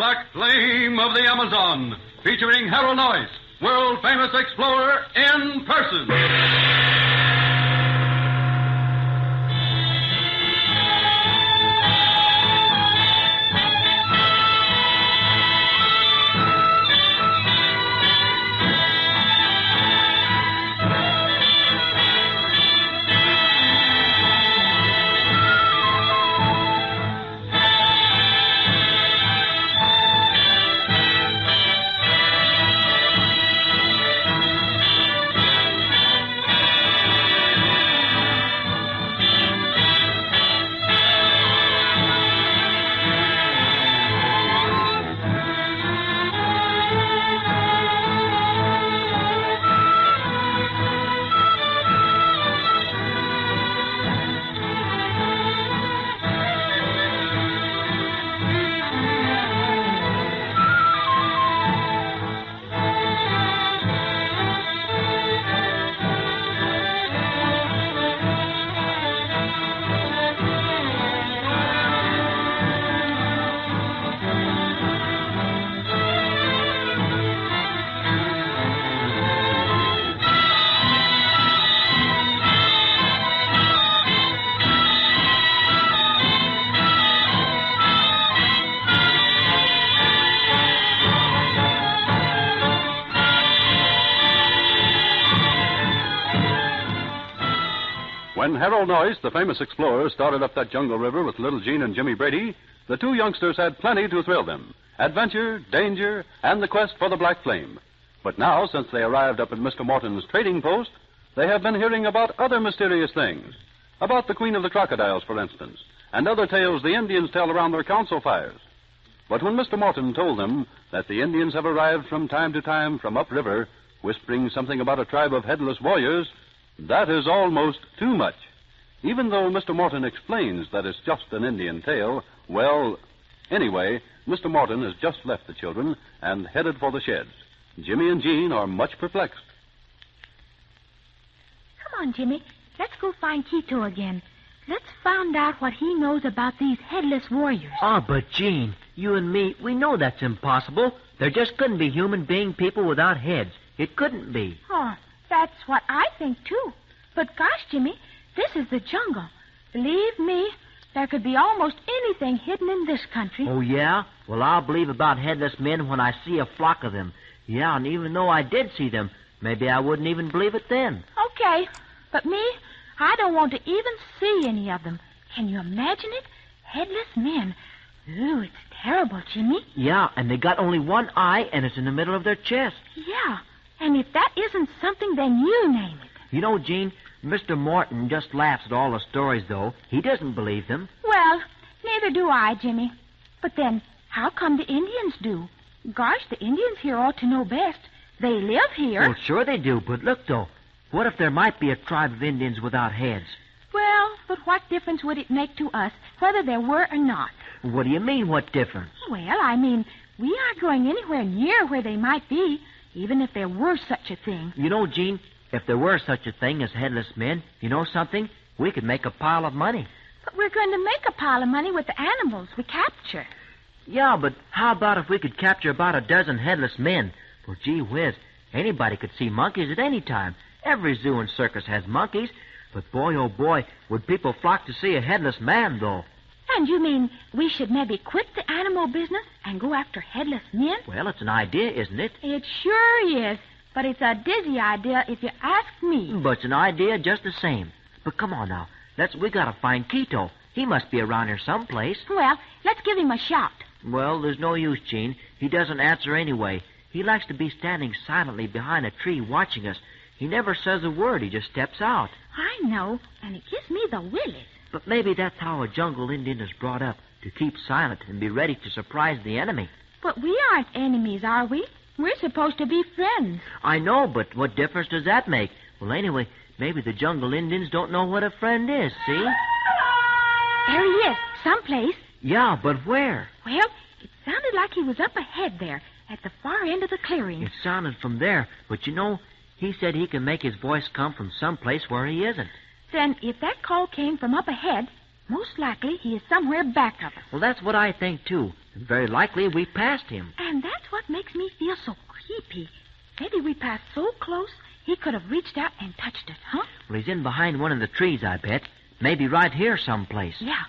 Black Flame of the Amazon, featuring Harold Noice, world-famous explorer in person. When Harold Noice, the famous explorer, started up that jungle river with Little Jean and Jimmy Brady, the two youngsters had plenty to thrill them. Adventure, danger, and the quest for the Black Flame. But now, since they arrived up at Mr. Morton's trading post, they have been hearing about other mysterious things. About the Queen of the Crocodiles, for instance, and other tales the Indians tell around their council fires. But when Mr. Morton told them that the Indians have arrived from time to time from upriver, whispering something about a tribe of headless warriors, that is almost too much. Even though Mr. Morton explains that it's just an Indian tale, well, anyway, Mr. Morton has just left the children and headed for the sheds. Jimmy and Jean are much perplexed. Come on, Jimmy. Let's go find Quito again. Let's find out what he knows about these headless warriors. Oh, but Jean, you and me, we know that's impossible. There just couldn't be human being people without heads. It couldn't be. Oh, that's what I think, too. But gosh, Jimmy, this is the jungle. Believe me, there could be almost anything hidden in this country. Oh, yeah? Well, I'll believe about headless men when I see a flock of them. Yeah, and even though I did see them, maybe I wouldn't even believe it then. Okay, but me, I don't want to even see any of them. Can you imagine it? Headless men. Ooh, it's terrible, Jimmy. Yeah, and they got only one eye, and it's in the middle of their chest. Yeah, and if that isn't something, then you name it. You know, Jean, Mr. Morton just laughs at all the stories, though. He doesn't believe them. Well, neither do I, Jimmy. But then, how come the Indians do? Gosh, the Indians here ought to know best. They live here. Well, sure they do, but look, though. What if there might be a tribe of Indians without heads? Well, but what difference would it make to us whether there were or not? What do you mean, what difference? Well, I mean, we aren't going anywhere near where they might be, even if there were such a thing. You know, Jean, if there were such a thing as headless men, you know something? We could make a pile of money. But we're going to make a pile of money with the animals we capture. Yeah, but how about if we could capture about a dozen headless men? Well, gee whiz, anybody could see monkeys at any time. Every zoo and circus has monkeys. But boy, oh boy, would people flock to see a headless man, though. And you mean we should maybe quit the animal business and go after headless men? Well, it's an idea, isn't it? It sure is. But it's a dizzy idea if you ask me. But it's an idea just the same. But come on now. We gotta find Quito. He must be around here someplace. Well, let's give him a shot. Well, there's no use, Jean. He doesn't answer anyway. He likes to be standing silently behind a tree watching us. He never says a word. He just steps out. I know, and it gives me the willies. But maybe that's how a jungle Indian is brought up, to keep silent and be ready to surprise the enemy. But we aren't enemies, are we? We're supposed to be friends. I know, but what difference does that make? Well, anyway, maybe the jungle Indians don't know what a friend is, see? There he is, someplace. Yeah, but where? Well, it sounded like he was up ahead there, at the far end of the clearing. It sounded from there, but you know, he said he can make his voice come from someplace where he isn't. Then, if that call came from up ahead, Most likely he is somewhere back of us. Well, that's what I think, too. And very likely we passed him. And that's what makes me feel so creepy. Maybe we passed so close he could have reached out and touched it, huh? Well, he's in behind one of the trees, I bet. Maybe right here someplace. Yeah.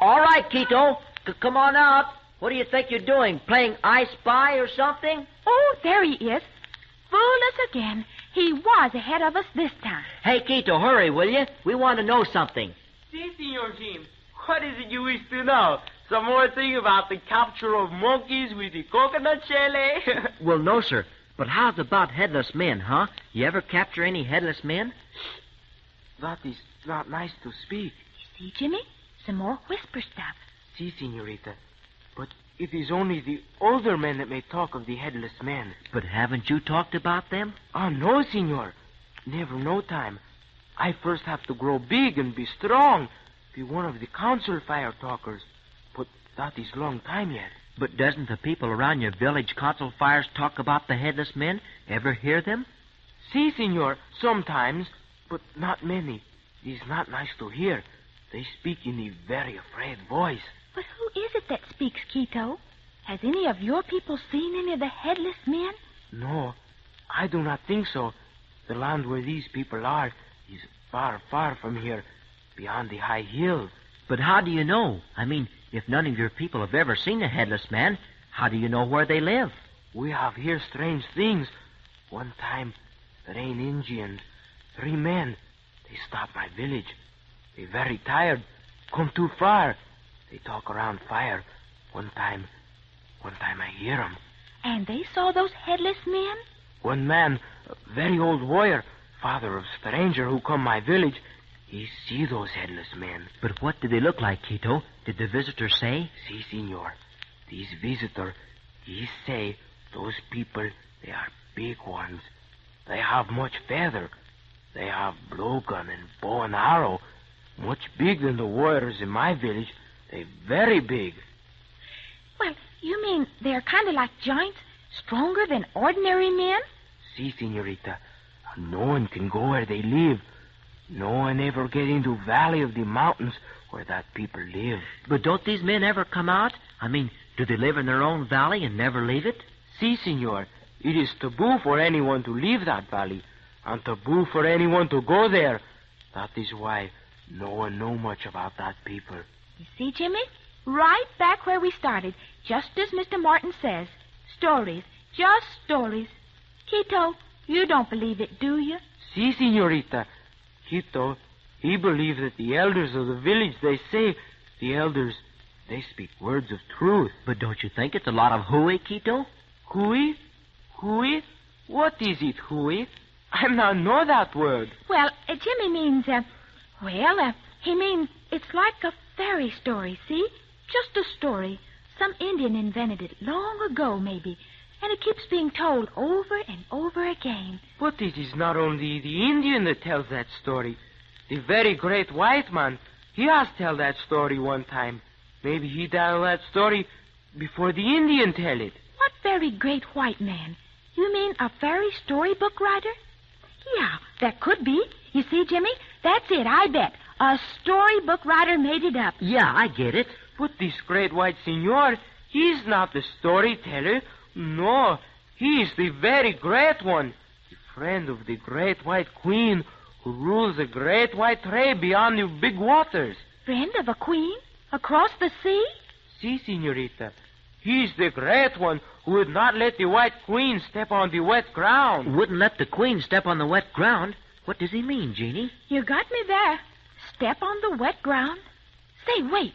All right, Quito. Come on out. What do you think you're doing? Playing I Spy or something? Oh, there he is. Fool us again. He was ahead of us this time. Hey, Quito, hurry, will you? We want to know something. Si, Senor Jim. What is it you wish to know? Some more thing about the capture of monkeys with the coconut shell? Well, no, sir. But how's about headless men, huh? You ever capture any headless men? That is not nice to speak. You see, Jimmy? Some more whisper stuff. Si, Senorita. But it is only the older men that may talk of the headless men. But haven't you talked about them? Oh, no, Senor. Never no time. I first have to grow big and be strong. Be one of the council fire talkers. But that is long time yet. But doesn't the people around your village council fires talk about the headless men? Ever hear them? Si, Senor, sometimes, but not many. It is not nice to hear. They speak in a very afraid voice. But who is it that speaks, Quito? Has any of your people seen any of the headless men? No, I do not think so. The land where these people are is far, far from here, beyond the high hills. But how do you know? I mean, if none of your people have ever seen a headless man, how do you know where they live? We have heard strange things. One time, there ain't Indians. 3 men. They stopped my village. They very tired. Come too far. They talk around fire. One time I hear 'em. And they saw those headless men? One man, a very old warrior, father of stranger who come my village, he see those headless men. But what did they look like, Quito? Did the visitor say? Si, senor. These visitor, he say those people, they are big ones. They have much feather. They have blowgun and bow and arrow. Much big than the warriors in my village. They very big. Well, you mean they're kind of like giants, stronger than ordinary men? Si, senorita. No one can go where they live. No one ever get into valley of the mountains where that people live. But don't these men ever come out? I mean, do they live in their own valley and never leave it? Si, senor. It is taboo for anyone to leave that valley, and taboo for anyone to go there. That is why no one know much about that people. You see, Jimmy? Right back where we started, just as Mr. Martin says. Stories. Just stories. Quito, you don't believe it, do you? Si, senorita. Quito, he believes that the elders of the village, they say, the elders, they speak words of truth. But don't you think it's a lot of hooey, Quito? Hooey? Hooey? What is it, hooey? I not know that word. Well, Jimmy means, he means it's like a fairy story, see? Just a story. Some Indian invented it long ago, maybe. And it keeps being told over and over again. But it is not only the Indian that tells that story. The very great white man, he has tell that story one time. Maybe he tell that story before the Indian tell it. What very great white man? You mean a fairy storybook writer? Yeah, that could be. You see, Jimmy, that's it, I bet. A storybook writer made it up. Yeah, I get it. But this great white senor, he's not the storyteller. No, he is the very great one. The friend of the great white queen who rules the great white tray beyond the big waters. Friend of a queen? Across the sea? Si, senorita. He's the great one who would not let the white queen step on the wet ground. Wouldn't let the queen step on the wet ground? What does he mean, Jeannie? You got me there. Step on the wet ground? Say, wait.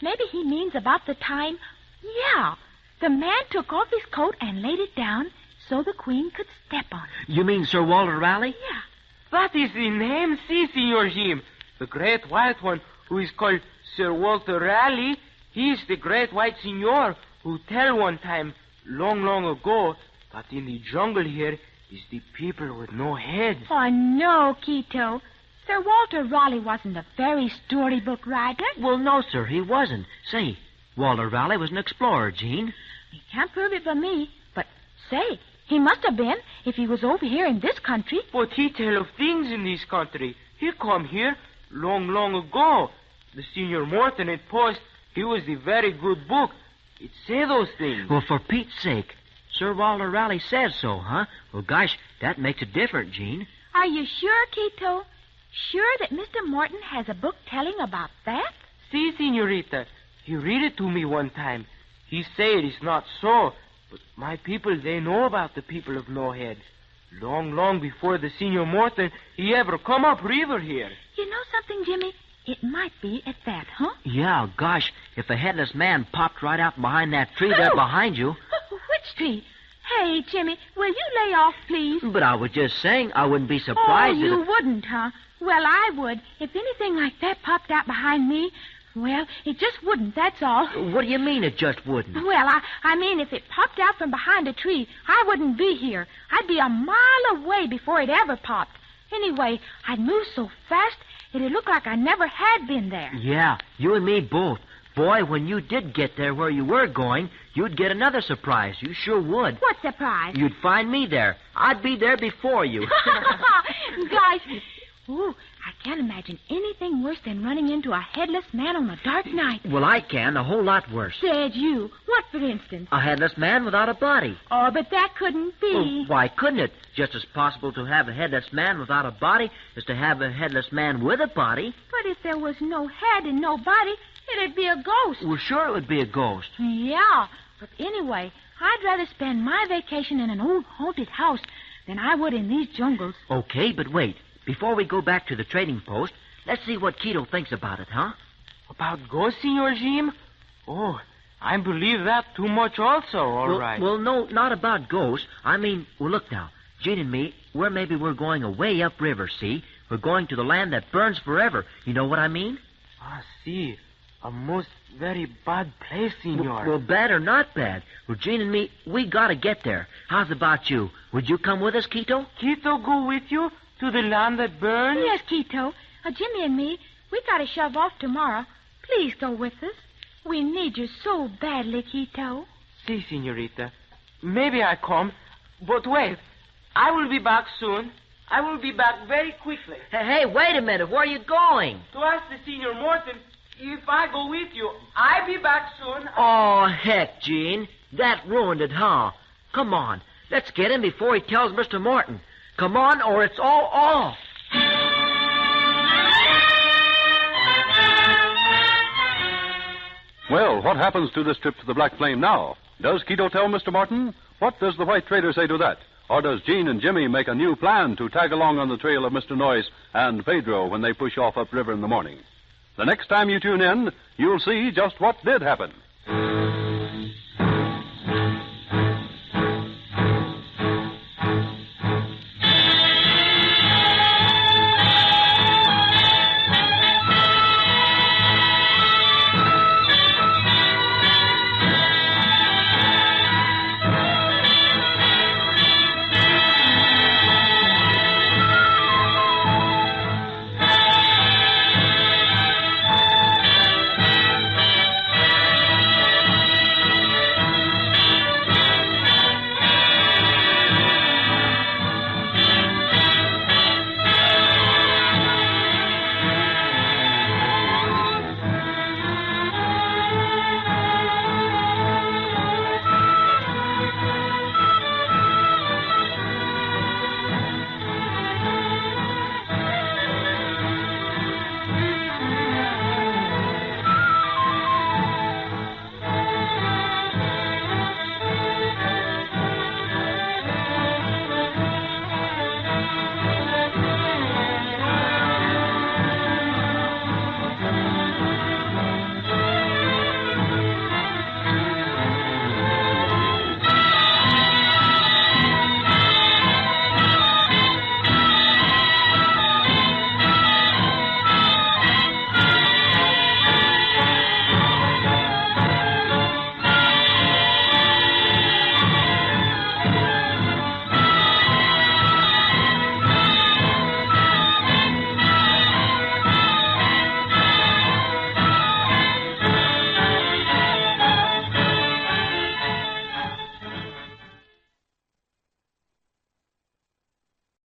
Maybe he means about the time... Yeah, the man took off his coat and laid it down so the queen could step on it. You mean Sir Walter Raleigh? Yeah. That is the name, si, Senor Jim. The great white one who is called Sir Walter Raleigh. He is the great white senor who tell one time, long, long ago, that in the jungle here is the people with no heads. Oh, no, Quito. Sir Walter Raleigh wasn't a fairy storybook writer. Well, no, sir, he wasn't. Say, Walter Raleigh was an explorer, Jean. You can't prove it for me, but say, he must have been if he was over here in this country. But he tell of things in this country. He come here, long, long ago. The Senior Morton had post, he was a very good book. It say those things. Well, for Pete's sake. Sir Walter Raleigh says so, huh? Well, gosh, that makes it different, Gene. Are you sure, Quito? Sure that Mr. Morton has a book telling about that? See, Senorita, he read it to me one time. He say it is not so, but my people, they know about the people of No Head. Long, long before the Senior Morton, he ever come up river here. You know something, Jimmy? It might be at that, huh? Yeah, gosh, if a headless man popped right out behind that tree there behind you. Which tree? Hey, Jimmy, will you lay off, please? But I was just saying I wouldn't be surprised you wouldn't, huh? Well, I would. If anything like that popped out behind me, well, it just wouldn't, that's all. What do you mean it just wouldn't? Well, I mean, if it popped out from behind a tree, I wouldn't be here. I'd be a mile away before it ever popped. Anyway, I'd move so fast, it'd look like I never had been there. Yeah, you and me both. Boy, when you did get there where you were going, you'd get another surprise. You sure would. What surprise? You'd find me there. I'd be there before you. Gosh. Ooh, I can't imagine anything worse than running into a headless man on a dark night. Well, I can. A whole lot worse. Said you. What, for instance? A headless man without a body. Oh, but that couldn't be. Well, why couldn't it? Just as possible to have a headless man without a body as to have a headless man with a body. But if there was no head and no body, it'd be a ghost. Well, sure it would be a ghost. Yeah, but anyway, I'd rather spend my vacation in an old haunted house than I would in these jungles. Okay, but wait. Before we go back to the trading post, let's see what Quito thinks about it, huh? About ghosts, Senor Jim? Oh, I believe that too much also, all right. Well, no, not about ghosts. I mean, well, look now. Gene and me, we're going away upriver, see? We're going to the land that burns forever. You know what I mean? Ah, see. A most very bad place, Senor. Well, bad or not bad. Well, Gene and me, we gotta get there. How's about you? Would you come with us, Quito? Quito go with you? To the land that burns? Yes, Quito. Jimmy and me, we gotta shove off tomorrow. Please go with us. We need you so badly, Quito. Si, Senorita. Maybe I come, but wait. I will be back soon. I will be back very quickly. Hey, wait a minute. Where are you going? To ask the Senior Morton if I go with you. I'll be back soon. Oh, heck, Gene. That ruined it, huh? Come on. Let's get him before he tells Mr. Morton. Come on, or it's all off. Well, what happens to this trip to the Black Flame now? Does Quito tell Mr. Morton? What does the white trader say to that? Or does Gene and Jimmy make a new plan to tag along on the trail of Mr. Noice and Pedro when they push off upriver in the morning? The next time you tune in, you'll see just what did happen.